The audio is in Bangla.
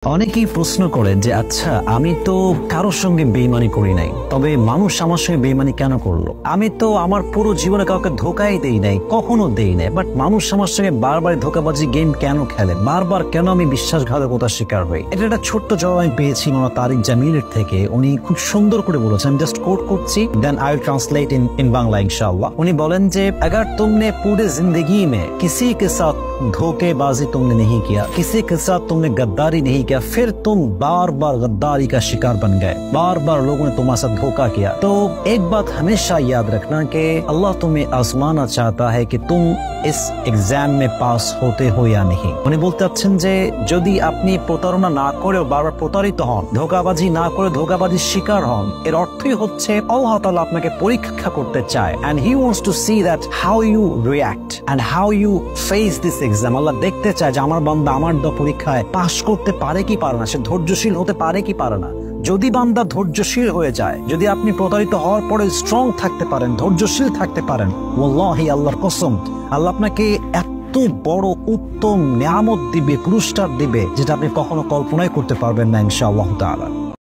অনেকেই প্রশ্ন করেন যে আচ্ছা আমি তো কারোর সঙ্গে বেইমানি করি নাই, তবে মানুষ আমার সঙ্গে বেইমানি কেন করলো? আমি তো আমার পুরো জীবনে কাউকে ধোকাই দেই নাই, কখনো দেই নাই, বাট মানুষ আমার সঙ্গে বারবার ধোকাবাজি গেম কেন খেলে, বারবার কেন আমি বিশ্বাসঘাতকতার শিকার হই? এটা একটা ছোট্ট জবাব আমি পেয়েছি মাওলানা তারিক জামিলের থেকে। উনি খুব সুন্দর করে বলেছেন, আমি জাস্ট কোট করছি, then I will translate in Bangla ইনশাআল্লাহ। উনি বলেন যে अगर तुमने पूरे जिंदगी में किसी के साथ धोखेबाजी तुमने नहीं किया, किसी के साथ तुमने गद्दारी नहीं किया, फिर तुम बार बार गद्दारी का शिकार बन गए, बार बार लोगों ने तुम्हारे साथ धोखा किया, तो एक बात हमेशा याद रखना कि अल्लाह तुम्हें आजमाना चाहता है कि तुम इस एग्जाम में पास होते हो या नहीं। উনি বলতে চাচ্ছেন যে যদি আপনি প্রতারণা না করেও বারবার প্রতারিত হন, ধোঁকাবাজি না করে ধোঁকাবাজির শিকার হন, এর অর্থই হচ্ছে আল্লাহ তাআলা আপনাকে পরীক্ষা করতে চায়, and he wants to see that how you react and how you face this exam. আল্লাহ দেখতে চায় যে আমার বান্দা আমার পরীক্ষায় পাস করতে পারে কি পারে না, সে ধৈর্যশীল হতে পারে কি পারে না। যদি বান্দা ধৈর্যশীল হয়ে যায়, যদি আপনি প্রতারিত হওয়ার পরে স্ট্রং থাকতে পারেন, ধৈর্যশীল থাকতে পারেন, ওয়াল্লাহি আল্লাহর কসম, আল্লাহ আপনাকে এত বড় উত্তম নিয়ামত দিবে, পুরস্কার দিবে, যেটা আপনি কখনো কল্পনাই করতে পারবেন না ইনশাআল্লাহ তাআলা।